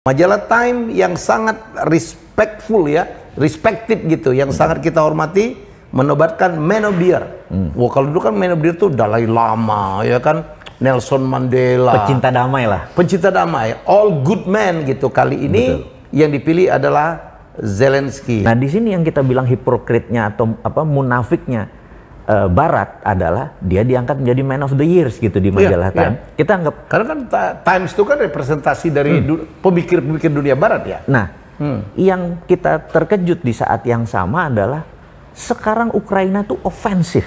Majalah Time yang sangat respectful ya, respected gitu, yang sangat kita hormati, menobatkan Man of the Year. Wah, kalau dulu kan Man of the Year tuh Dalai Lama, ya kan, Nelson Mandela. Pecinta damai lah. Pecinta damai, all good men gitu. Kali ini yang dipilih adalah Zelensky. Nah, di sini yang kita bilang hipokritnya atau apa munafiknya Barat adalah dia diangkat menjadi Man of the Years gitu di majalah Time. Kita anggap karena kan Times itu kan representasi dari pemikir-pemikir dunia Barat ya. Nah, yang kita terkejut di saat yang sama adalah sekarang Ukraina tuh ofensif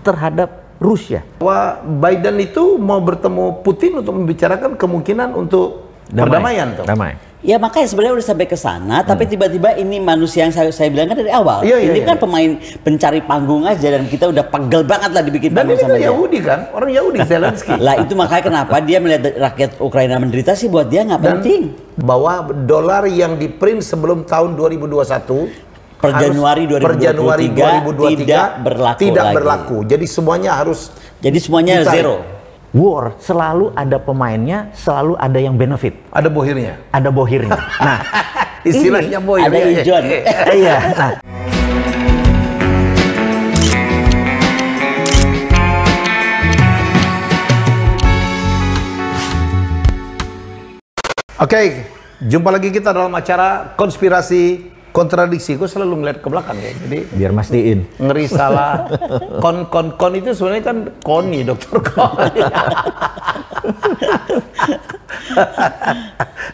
terhadap Rusia. Bahwa Biden itu mau bertemu Putin untuk membicarakan kemungkinan untuk perdamaian tuh. Damai. Ya makanya sebenarnya udah sampai ke sana, tapi tiba-tiba ini manusia yang saya bilang kan dari awal. Ini kan pemain pencari panggung aja dan kita udah pegel banget lah dibikin panggung sama dia. Yahudi kan, orang Yahudi Zelensky. Lah itu makanya kenapa dia melihat rakyat Ukraina menderita sih buat dia nggak penting. Bahwa dolar yang diprint sebelum tahun 2021 per Januari 2023 tidak berlaku. Jadi semuanya harus zero. War selalu ada pemainnya, selalu ada yang benefit. Ada bohirnya. Ada bohirnya. Nah, istilahnya bohir. Ada ijon. Iya. Nah. Oke, jumpa lagi kita dalam acara konspirasi kontradiksi. Gue selalu ngeliat ke belakang ya, jadi biar mastiin ngeri salah. Kon itu sebenarnya kan koni, dokter koni.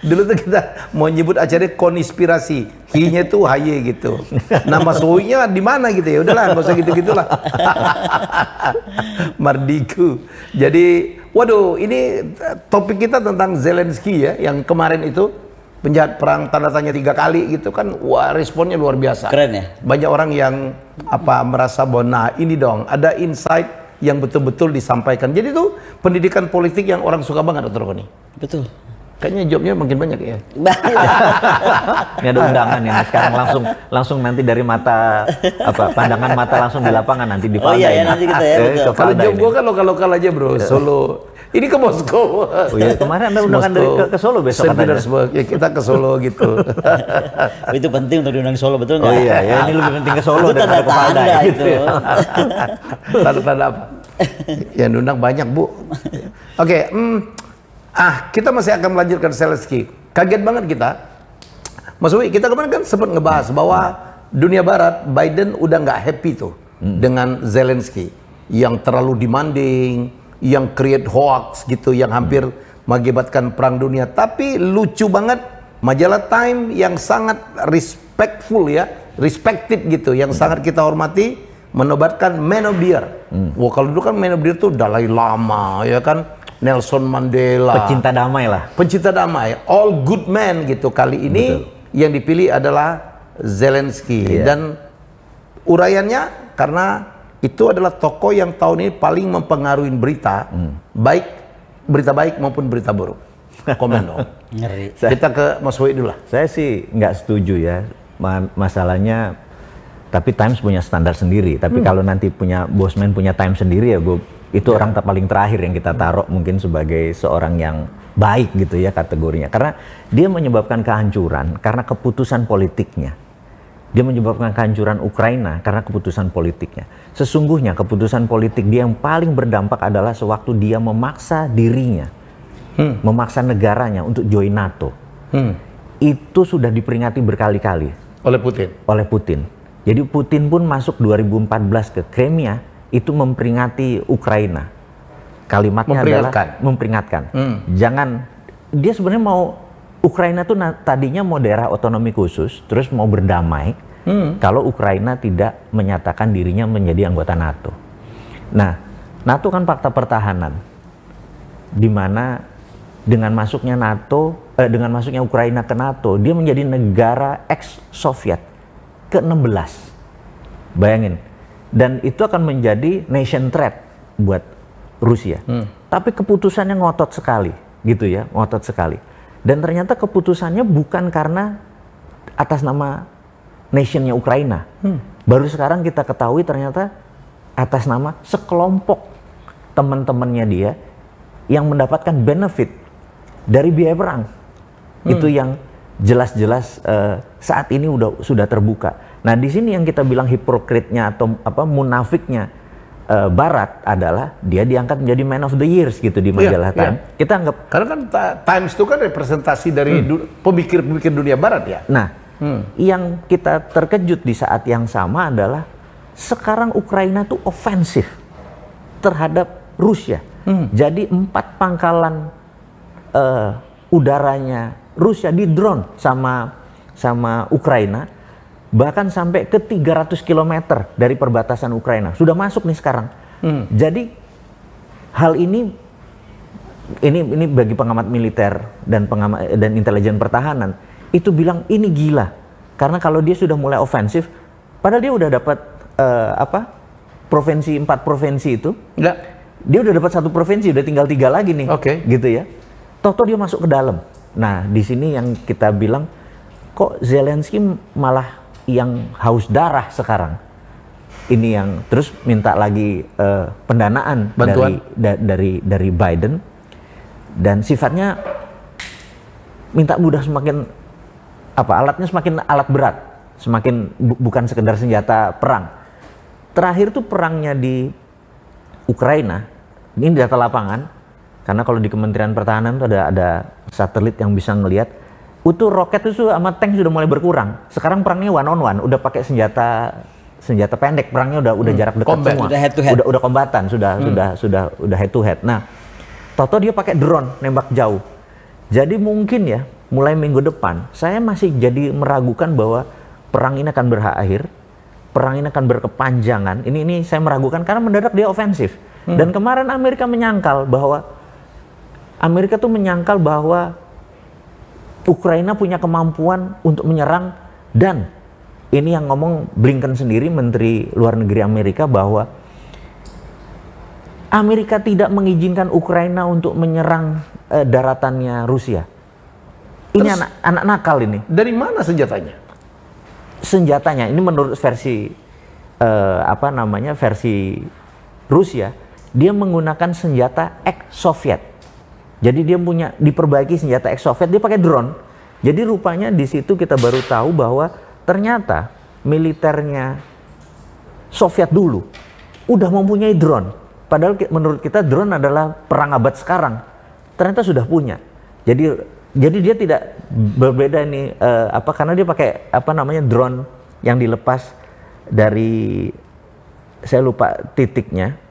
Dulu tuh kita mau nyebut acaranya konspirasi, hi-nya tuh haye gitu. Nama soinya di mana gitu ya? Udahlah, nggak usah gitu-gitulah. Mardiku. Jadi, waduh, ini topik kita tentang Zelensky ya, yang kemarin itu penjahat perang tanda tanya 3 kali gitu kan. Wah, responnya luar biasa. Keren ya. Banyak orang yang merasa bahwa nah ini dong ada insight yang betul-betul disampaikan. Jadi itu pendidikan politik yang orang suka banget, Dr. Koni. Betul. Kayaknya jobnya makin banyak ya. Ini ada undangan ya. Sekarang langsung nanti dari mata pandangan mata langsung di lapangan nanti di Valda. Oh iya, nanti kita ya. Kalau job gua kan lokal-lokal aja, Bro. Solo. Ini ke Moskow. Oh iya, kemarin ada undangan dari ke Solo besok katanya. Ya, kita ke Solo gitu. Itu penting untuk diundang Solo, betul nggak? Oh iya, ya ini lebih penting ke Solo daripada ke Valda gitu. Tanda-tanda apa? Yang diundang banyak, Bu. Oke, kita masih akan melanjutkan Zelensky. Kaget banget kita. Mas Uwi, kita kemarin kan sempat ngebahas bahwa dunia Barat, Biden udah nggak happy tuh dengan Zelensky. Yang terlalu demanding, yang create hoax gitu, yang hampir mengakibatkan perang dunia. Tapi lucu banget, majalah Time yang sangat respectful ya, respected gitu, yang sangat kita hormati, menobatkan Man of the Year. Wah, kalau dulu kan Man of the Year tuh Dalai Lama, ya kan, Nelson Mandela. Pecinta damai lah. Pecinta damai, all good men gitu. Kali ini yang dipilih adalah Zelensky. Dan uraiannya karena itu adalah tokoh yang tahun ini paling mempengaruhi berita, baik berita baik maupun berita buruk. Komen dong. Ngeri. Kita ke Mas Wei dulu lah. Saya sih nggak setuju ya. Masalahnya, tapi Times punya standar sendiri. Tapi kalau nanti punya Bosman punya Time sendiri ya, itu orang paling terakhir yang kita taruh mungkin sebagai seorang yang baik gitu ya kategorinya. Karena dia menyebabkan kehancuran karena keputusan politiknya. Dia menyebabkan kehancuran Ukraina karena keputusan politiknya. Sesungguhnya keputusan politik dia yang paling berdampak adalah sewaktu dia memaksa dirinya, memaksa negaranya untuk join NATO. Itu sudah diperingati berkali-kali oleh Putin. Jadi Putin pun masuk 2014 ke Crimea itu memperingati Ukraina. Kalimatnya adalah memperingatkan. Jangan, dia sebenarnya mau Ukraina tuh tadinya mau daerah otonomi khusus, terus mau berdamai kalau Ukraina tidak menyatakan dirinya menjadi anggota NATO. Nah, NATO kan fakta pertahanan, di mana dengan masuknya dengan masuknya Ukraina ke NATO, dia menjadi negara ex-Soviet ke-16. Bayangin, dan itu akan menjadi nation threat buat Rusia. Tapi keputusannya ngotot sekali, gitu ya, ngotot sekali. Dan ternyata keputusannya bukan karena atas nama nationnya Ukraina. Baru sekarang kita ketahui ternyata atas nama sekelompok teman-temannya dia yang mendapatkan benefit dari biaya perang. Itu yang jelas-jelas saat ini sudah terbuka. Nah, di sini yang kita bilang hipokritnya atau munafiknya Barat adalah dia diangkat menjadi Man of the Years gitu di majalah Time. Kita anggap karena kan Times itu kan representasi dari pemikir-pemikir dunia Barat ya. Nah, yang kita terkejut di saat yang sama adalah sekarang Ukraina tuh ofensif terhadap Rusia. Jadi 4 pangkalan udaranya Rusia di drone sama Ukraina. Bahkan sampai ke 300 km dari perbatasan Ukraina. Sudah masuk nih sekarang. Jadi hal ini bagi pengamat militer dan intelijen pertahanan itu bilang ini gila. Karena kalau dia sudah mulai ofensif, padahal dia udah dapat 4 provinsi itu. Enggak. Dia udah dapat 1 provinsi, udah tinggal 3 lagi nih. Gitu ya. Toto dia masuk ke dalam. Nah, di sini yang kita bilang kok Zelensky malah yang haus darah sekarang. Ini yang terus minta lagi pendanaan dari Biden, dan sifatnya minta mudah semakin alatnya semakin alat berat, semakin bukan sekedar senjata perang. Terakhir tuh perangnya di Ukraina, ini data lapangan, karena kalau di Kementerian Pertahanan tuh ada satelit yang bisa ngelihat. Itu roket itu sama tank sudah mulai berkurang. Sekarang perangnya one on one, udah pakai senjata pendek, perangnya udah jarak dekat semua. Udah head to head. Udah kombatan, sudah head to head. Nah, Toto dia pakai drone nembak jauh. Jadi mungkin ya, mulai minggu depan saya masih jadi meragukan bahwa perang ini akan berakhir, perang ini akan berkepanjangan. Ini saya meragukan karena mendadak dia ofensif. Dan kemarin Amerika menyangkal bahwa Ukraina punya kemampuan untuk menyerang, dan ini yang ngomong Blinken sendiri, Menteri Luar Negeri Amerika, bahwa Amerika tidak mengizinkan Ukraina untuk menyerang daratannya Rusia. Ini anak nakal ini. Dari mana senjatanya? Senjatanya ini menurut versi versi Rusia, dia menggunakan senjata ex-Soviet. Jadi dia diperbaiki senjata ex-Soviet, dia pakai drone. Jadi rupanya di situ kita baru tahu bahwa ternyata militernya Soviet dulu udah mempunyai drone. Padahal menurut kita drone adalah perang abad sekarang. Ternyata sudah punya. Jadi dia tidak berbeda nih karena dia pakai drone yang dilepas dari, saya lupa titiknya.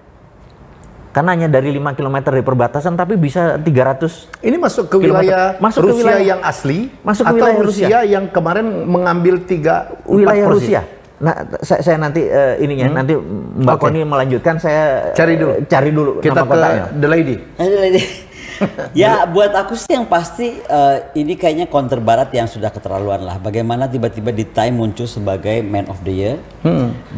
Karena hanya dari 5 km dari perbatasan, tapi bisa 300. Ini masuk ke wilayah Rusia yang asli, masuk ke wilayah Rusia yang kemarin mengambil 3 wilayah Rusia. Nah, saya nanti nanti Mbak Koni melanjutkan, saya cari dulu kita nama kotanya. The Lady. Ya, buat aku sih yang pasti ini kayaknya counter Barat yang sudah keterlaluan lah. Bagaimana tiba-tiba di Time muncul sebagai Man of the Year,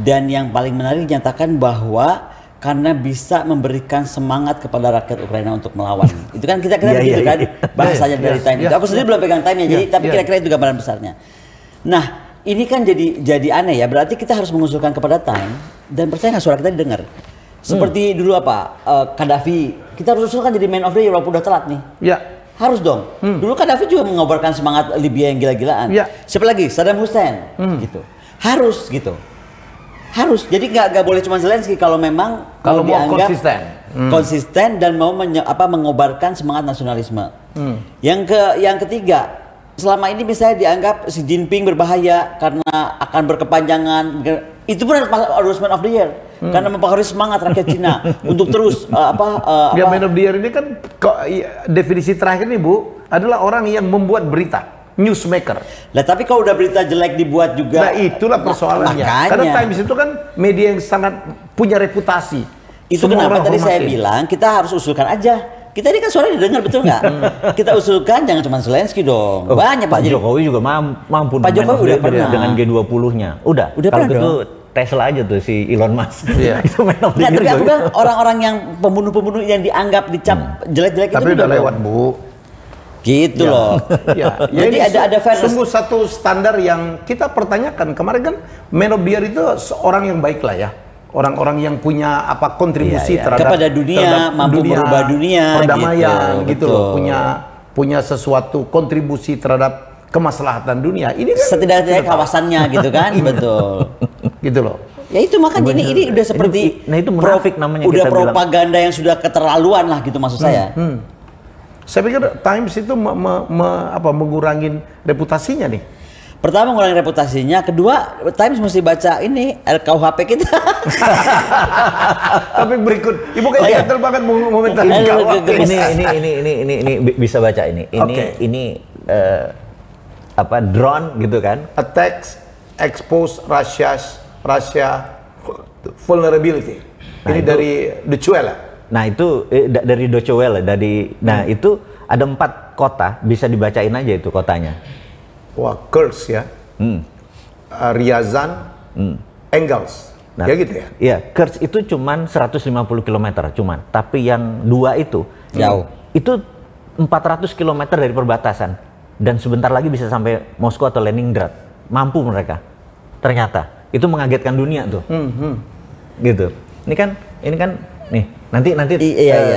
dan yang paling menarik dinyatakan bahwa karena bisa memberikan semangat kepada rakyat Ukraina untuk melawan. Itu kan kita kira begitu kan bahasanya dari Time itu. Aku sendiri belum pegang Time-nya, jadi tapi kira-kira itu gambaran besarnya. Nah, ini kan jadi aneh ya. Berarti kita harus mengusulkan kepada Time, dan percaya nggak suara kita didengar. Seperti dulu Gaddafi, kita harus usulkan jadi Man of the Year walaupun udah telat nih. Ya. Harus dong. Dulu Gaddafi juga mengobarkan semangat Libya yang gila-gilaan. Siapa lagi? Saddam Hussein. Gitu. Harus gitu. Harus. Jadi nggak boleh cuma Zelensky kalau memang mau dianggap konsisten dan mau mengobarkan semangat nasionalisme. Yang ketiga, selama ini misalnya dianggap Xi Jinping berbahaya karena akan berkepanjangan, itu pun harus Man of the Year karena mempengaruhi semangat rakyat Cina untuk terus Man of the Year ini kan definisi terakhir nih Bu adalah orang yang membuat berita. Newsmaker. Nah, tapi kalau udah berita jelek dibuat juga. Nah, itulah persoalannya. Karena Times itu kan media yang sangat punya reputasi. Itu kenapa tadi saya bilang kita harus usulkan aja. Kita ini kan suaranya didengar, betul nggak? Kita usulkan, jangan cuma Zelensky dong. Banyak Pak Jokowi juga mampu. Pak Jokowi udah pernah dengan G20-nya. Udah pernah gitu dong. Tesla aja tuh si Elon Musk. Itu Man of the Year. Tapi aku bilang orang-orang yang pembunuh-pembunuh yang dianggap dicap jelek-jelek itu. Tapi udah lewat, Bu. Gitu loh. Jadi ada fairness. Sungguh satu standar yang kita pertanyakan. Kemarin kan Man of the Year itu seorang yang baik lah ya. Orang-orang yang punya kontribusi terhadap kepada dunia, mampu merubah dunia, perdamaian gitu loh. punya sesuatu kontribusi terhadap kemaslahatan dunia. Ini kan setidaknya kawasannya gitu kan, betul. Gitu loh. Ya itu makanya ini udah seperti nah itu munafik namanya udah kita bilang. propaganda yang sudah keterlaluan lah gitu maksud saya. Saya pikir Times itu mengurangin reputasinya nih. Pertama ngurangin reputasinya, kedua Times mesti baca ini RKUHP kita. Tapi berikut, Ibu kayak gatel banget momen tadi. Ini bisa baca ini. Ini drone gitu kan? Attacks expose Russia vulnerability. Ini dari Deutsche Welle. Nah itu dari Deutsche Welle. Nah itu ada 4 kota, bisa dibacain aja itu kotanya. Wah, Kursk ya. Ryazan, Engels. Nah, ya gitu ya. Iya, Kursk itu cuman 150 km cuman, tapi yang 2 itu jauh. Itu 400 km dari perbatasan dan sebentar lagi bisa sampai Moskow atau Leningrad. Mampu mereka. Ternyata itu mengagetkan dunia tuh. Gitu. Ini kan nih nanti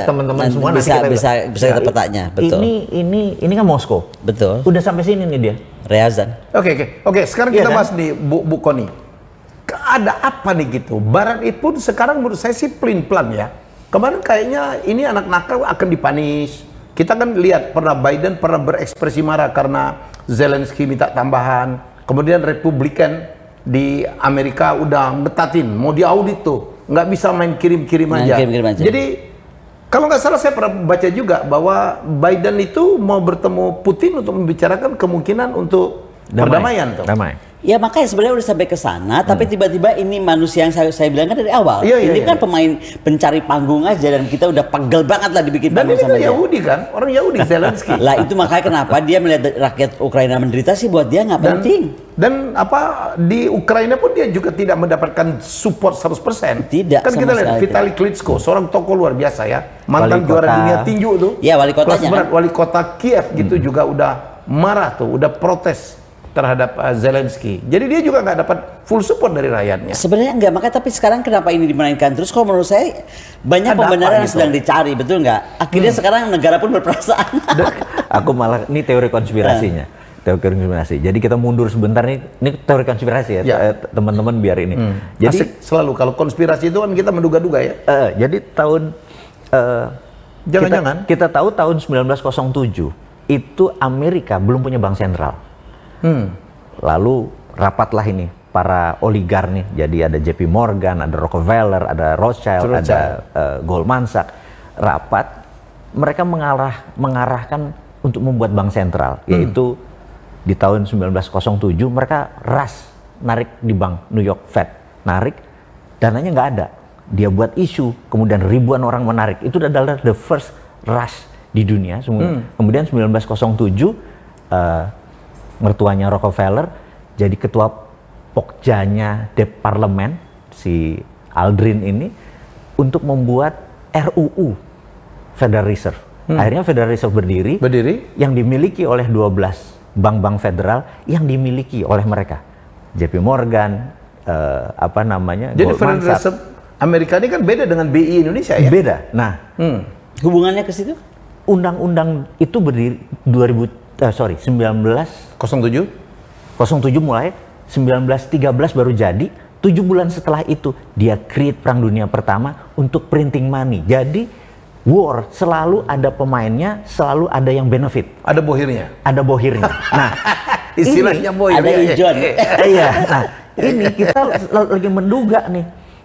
teman-teman semua bisa kita petanya, betul. Ini kan Moskow. Betul. Udah sampai sini nih dia. Ryazan. Oke. Sekarang kita kan? bahas nih Bu Koni. Ada apa nih gitu? Barat itu pun sekarang menurut saya sih pelin-pelan ya. Kemarin kayaknya ini anak nakal akan dipanis. Kita kan lihat Biden pernah berekspresi marah karena Zelensky minta tambahan. Kemudian Republikan di Amerika udah ngetatin mau diaudit tuh. Nggak bisa main kirim-kirim aja. Jadi kalau nggak salah saya pernah baca juga bahwa Biden itu mau bertemu Putin untuk membicarakan kemungkinan untuk perdamaian tuh. Damai. Ya makanya sebenarnya udah sampai ke sana, tapi tiba-tiba ini manusia yang saya bilang kan dari awal. Iya, kan pemain pencari panggung aja dan kita udah pegel banget lah dibikin Dan panggung ini sama kan dia. Yahudi kan, orang Yahudi Zelensky. Lah itu makanya kenapa dia melihat rakyat Ukraina menderita sih buat dia nggak penting. Dan di Ukraina pun dia juga tidak mendapatkan support 100%. Tidak, Kan kita sama lihat sekali Vitali Klitschko, seorang tokoh luar biasa ya, mantan Wali juara kota. dunia tinju tuh. Iya, wali kotanya Kelas berat, kan? wali kota Kiev gitu juga udah marah tuh, udah protes terhadap Zelensky. Jadi dia juga nggak dapat full support dari rakyatnya. Sebenarnya enggak, makanya tapi sekarang kenapa ini dimainkan terus? Kalau menurut saya banyak Ada pembenaran apa yang gitu? sedang dicari, betul nggak? Akhirnya sekarang negara pun berperasaan. Aku malah ini teori konspirasinya. Teori konspirasi. Jadi kita mundur sebentar nih. Ini teori konspirasi ya, teman-teman biar ini. Jadi Asik selalu kalau konspirasi itu kan kita menduga-duga ya. jadi tahun Jangan-jangan kita tahu tahun 1907 itu Amerika belum punya bank sentral. Lalu rapatlah ini para oligar nih. Jadi ada JP Morgan, ada Rockefeller, ada Rothschild, ada Goldman Sachs. Rapat, mereka mengarahkan untuk membuat bank sentral, yaitu di tahun 1907 mereka narik di bank New York Fed, narik, dananya nggak ada. Dia buat isu, kemudian ribuan orang menarik. Itu adalah the first rush di dunia. Kemudian 1907 mertuanya Rockefeller jadi ketua pokjanya parlemen si Aldrin ini untuk membuat RUU Federal Reserve. Akhirnya Federal Reserve berdiri yang dimiliki oleh 12 bank-bank federal yang dimiliki oleh mereka. JP Morgan, Jadi Federal Reserve Amerika ini kan beda dengan BI Indonesia ya? Beda. Nah, Hubungannya ke situ? undang-undang itu berdiri 1907 mulai, 1913 baru jadi, 7 bulan setelah itu dia create Perang Dunia Pertama untuk printing money. Jadi war selalu ada pemainnya, selalu ada yang benefit. Ada bohirnya. Ada bohirnya. Nah, istilahnya bohir. Ada ijon. Iya. Nah, ini kita lagi menduga nih.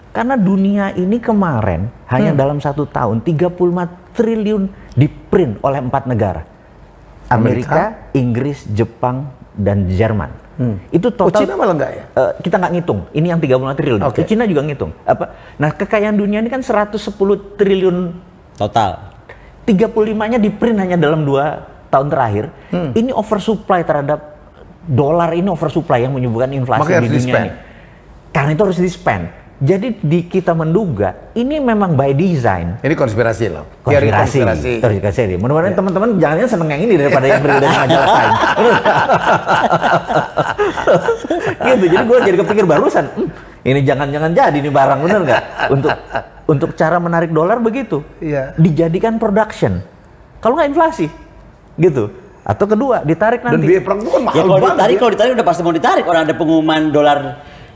Karena dunia ini kemarin hanya dalam 1 tahun 35 triliun diprint oleh 4 negara. Amerika, Inggris, Jepang, dan Jerman. Itu total. Cina malah enggak ya? Kita nggak ngitung. Ini yang 35 triliun. Okay. Cina juga ngitung. Nah, kekayaan dunia ini kan 110 triliun Total. 35-nya diprint hanya dalam 2 tahun terakhir. Ini oversupply terhadap dolar, ini oversupply yang menyebabkan inflasi. Makanya di dunia ini. Karena itu harus di-spend. Jadi kita menduga ini memang by design. Ini konspirasi loh. Konspirasi. Mudah-mudahan teman-teman jangan seneng yang ini daripada yang berita dari majalah Time. Gitu. Jadi gue jadi kepikir barusan, ini jangan-jangan jadi nih barang, bener nggak? Untuk cara menarik dolar begitu. Iya. Dijadikan production. Kalau nggak inflasi. gitu. Atau kedua, ditarik Dan nanti. biaya perang itu kan mahal Ya kalau banget. ditarik udah pasti mau ditarik. Orang ada pengumuman dolar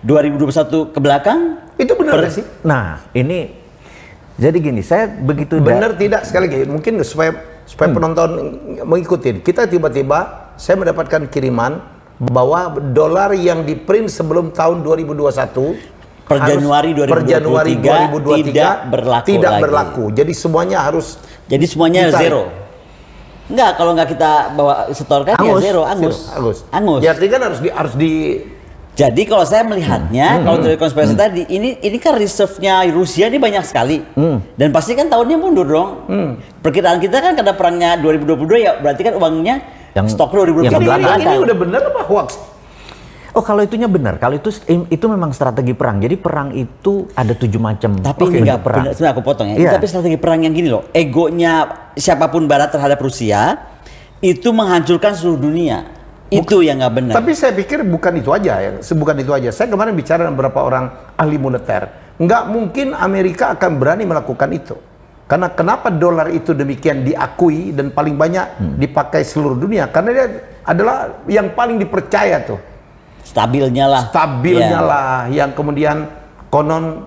2021 ke belakang. Itu benar nggak sih? Nah, ini jadi gini, saya begitu Benar tidak sekali lagi, mungkin supaya penonton mengikuti. Kita tiba-tiba saya mendapatkan kiriman bahwa dolar yang di print sebelum tahun 2021 Per Januari 2023 tidak berlaku. Jadi semuanya harus Jadi semuanya ditarik. zero. Enggak, kalau nggak kita bawa setorkan ya zero, angus. Ya artinya kan harus di Jadi kalau saya melihatnya, kalau teori konspirasi tadi, ini kan reserve-nya Rusia ini banyak sekali. Dan pasti kan tahunnya mundur dong. Perkiraan kita kan karena perangnya 2022 ya berarti kan uangnya Yang- stok 2022 yang belakang. ini udah benar apa hoax? Oh, kalau itunya benar. Kalau itu memang strategi perang. Jadi perang itu ada 7 macam. Tapi ini nggak perang. Sebenarnya aku potong ya. Iya. Tapi strategi perang yang gini loh, egonya siapapun Barat terhadap Rusia itu menghancurkan seluruh dunia. Itu yang nggak benar. Tapi saya pikir bukan itu aja ya, bukan itu aja. Saya kemarin bicara dengan beberapa orang ahli moneter. Nggak mungkin Amerika akan berani melakukan itu. Karena kenapa dolar itu demikian diakui dan paling banyak dipakai seluruh dunia? Karena dia adalah yang paling dipercaya tuh. Stabilnya Stabilnya Ya. lah, yang kemudian konon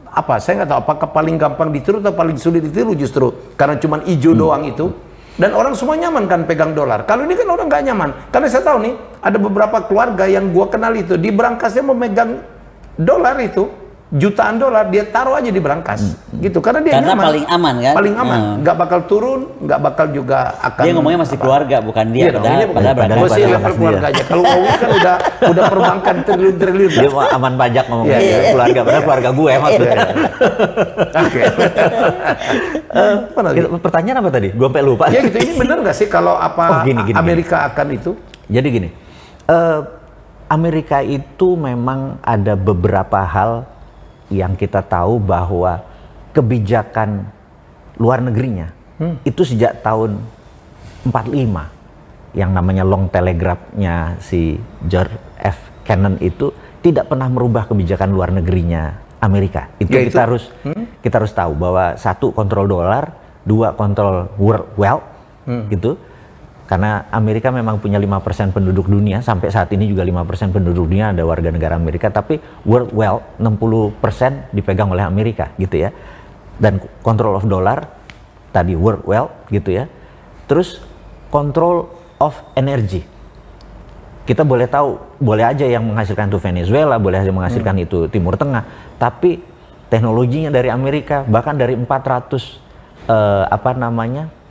apa? Saya nggak tahu apakah paling gampang ditiru atau paling sulit ditiru justru karena cuma hijau doang itu. Dan orang semua nyaman kan pegang dolar. Kalau ini kan orang nggak nyaman. Karena saya tahu nih ada beberapa keluarga yang gua kenal itu di berangkasnya memegang dolar itu jutaan dolar dia taruh aja di berangkas gitu karena dia Karena nyaman. paling aman kan? Paling aman, nggak bakal turun, nggak bakal juga akan. Dia ngomongnya masih keluarga, bukan dia. Iya dong, ini bukan padahal gua sih padahal level dia. keluarga aja. Kalau Owi kan udah perbankan triliun-triliun. Dia mau aman pajak ngomongnya Iya, iya. keluarga, padahal keluarga gue maksudnya. Oke. Apa lagi? Pertanyaan apa tadi? Gue sampai lupa. Ya gitu, ini benar nggak sih kalau apa Oh, gini. Amerika akan itu? Jadi gini, Amerika itu memang ada beberapa hal yang kita tahu bahwa kebijakan luar negerinya itu sejak tahun 45 yang namanya long telegraph-nya si George F. Kennan itu tidak pernah merubah kebijakan luar negerinya Amerika. Itu Ya, kita harus tahu bahwa satu kontrol dolar, dua kontrol world wealth gitu. Karena Amerika memang punya 5% penduduk dunia, sampai saat ini juga 5% penduduk dunia ada warga negara Amerika, tapi world wealth 60% dipegang oleh Amerika gitu ya. Dan control of dollar, tadi world wealth gitu ya. Terus control of energy. Kita boleh tahu, boleh aja yang menghasilkan itu Venezuela, boleh aja menghasilkan itu Timur Tengah, tapi teknologinya dari Amerika, bahkan dari 400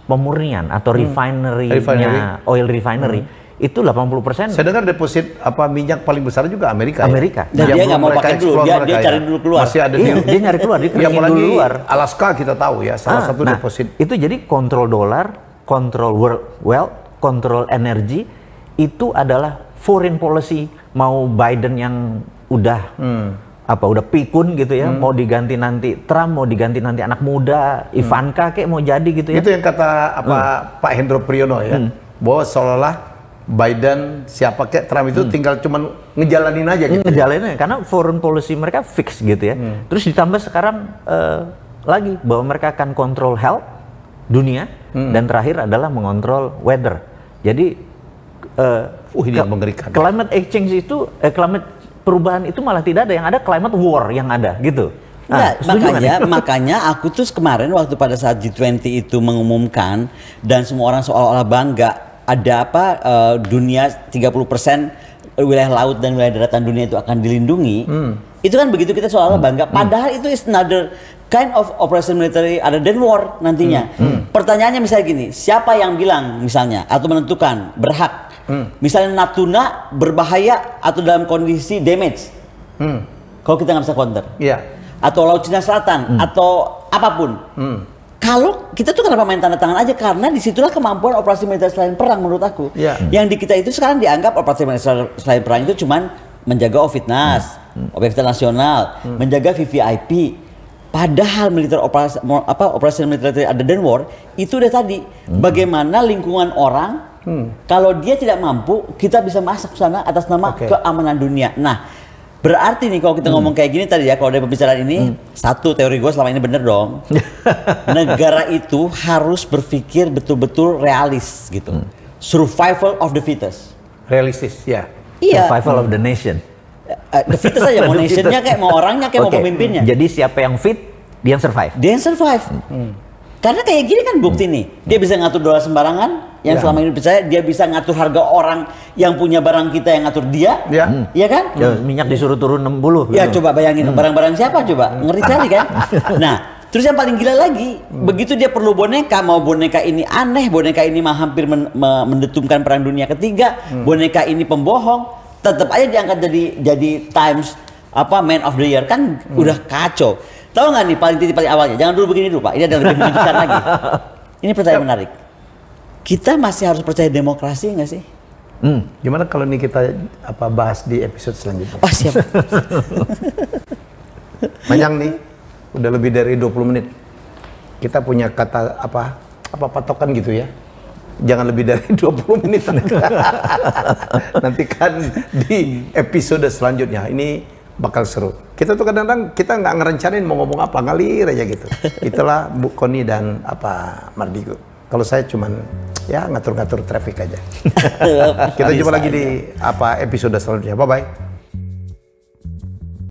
pemurnian atau refinery-nya, oil refinery, itu 80%. Saya dengar deposit minyak paling besar juga Amerika. Amerika. Dan Yang dia belum nggak mau mereka pakai dulu, explore dia mereka cari dulu keluar. Masih ada Iya, dia nyari keluar, dia yang keringin apalagi dulu luar. Alaska kita tahu ya, salah satu Nah, deposit. itu jadi kontrol dolar, kontrol world wealth, kontrol energi, itu adalah foreign policy. Mau Biden yang udah udah pikun gitu ya, mau diganti nanti Trump, mau diganti nanti anak muda Ivanka kayak mau jadi gitu ya. Itu yang kata Pak Hendro Priyono ya, bahwa seolah-olah Biden siapa kayak Trump itu tinggal cuman ngejalanin aja gitu. Ngejalaninnya karena foreign policy mereka fix gitu ya. Terus ditambah sekarang lagi bahwa mereka akan kontrol health dunia dan terakhir adalah mengontrol weather. Jadi Ini yang mengerikan. climate exchange itu climate perubahan itu malah tidak ada, yang ada climate war yang ada gitu. Nah, setuju nggak nih? makanya aku tuh kemarin waktu pada saat G20 itu mengumumkan dan semua orang seolah-olah bangga ada dunia 30% wilayah laut dan wilayah daratan dunia itu akan dilindungi. Itu kan begitu kita seolah-olah bangga. Padahal itu is another kind of operation military other than war nantinya. Pertanyaannya misalnya gini, siapa yang bilang misalnya atau menentukan berhak misalnya Natuna berbahaya atau dalam kondisi damage kalau kita nggak bisa counter, atau Laut Cina Selatan atau apapun. Kalau kita tuh kenapa main tanda tangan aja, karena disitulah kemampuan operasi militer selain perang menurut aku. Yang di kita itu sekarang dianggap operasi militer selain perang itu cuman menjaga OVIDNAS, objek vital nasional, menjaga VVIP. Padahal operasi militer other than war itu udah tadi bagaimana lingkungan orang kalau dia tidak mampu kita bisa masuk ke sana atas nama keamanan dunia. Nah, berarti nih kalau kita ngomong kayak gini tadi ya, kalau dari pembicaraan ini satu teori gue selama ini bener dong. Negara itu harus berpikir betul-betul realis gitu. survival of the fittest. Realistis, ya. Iya. Survival of the nation. The fittest aja, mau nationnya kayak mau orangnya kayak mau Oke, pemimpinnya. jadi siapa yang fit, dia yang survive. Dia yang survive. Karena kayak gini kan bukti nih, dia bisa ngatur dolar sembarangan, yang selama ini percaya dia bisa ngatur harga orang yang punya barang kita yang ngatur dia, iya kan? Ya, minyak disuruh turun 60. Ya gitu. coba bayangin barang-barang siapa coba, ngeri sekali kan? Nah, terus yang paling gila lagi, begitu dia perlu boneka, mau boneka ini aneh, boneka ini mah hampir mendetumkan perang dunia ketiga, boneka ini pembohong, tetap aja diangkat jadi Times Man of the Year kan udah kacau. Tahu nggak nih titik paling awalnya? Jangan dulu begini dulu Pak, ini ada lebih mengejutkan lagi. Ini pertanyaan menarik. Kita masih harus percaya demokrasi nggak sih? Gimana kalau ini kita bahas di episode selanjutnya? Oh siap. Panjang nih, udah lebih dari 20 menit. Kita punya kata patokan gitu ya. Jangan lebih dari 20 menit. Nantikan di episode selanjutnya. Ini bakal seru. Kita tuh kadang-kadang kita nggak ngerencanain mau ngomong apa, ngalir aja gitu. Itulah Bu Koni dan Mardigo. Kalau saya cuman ya ngatur-ngatur traffic aja. Kita jumpa lagi di episode selanjutnya. Bye bye.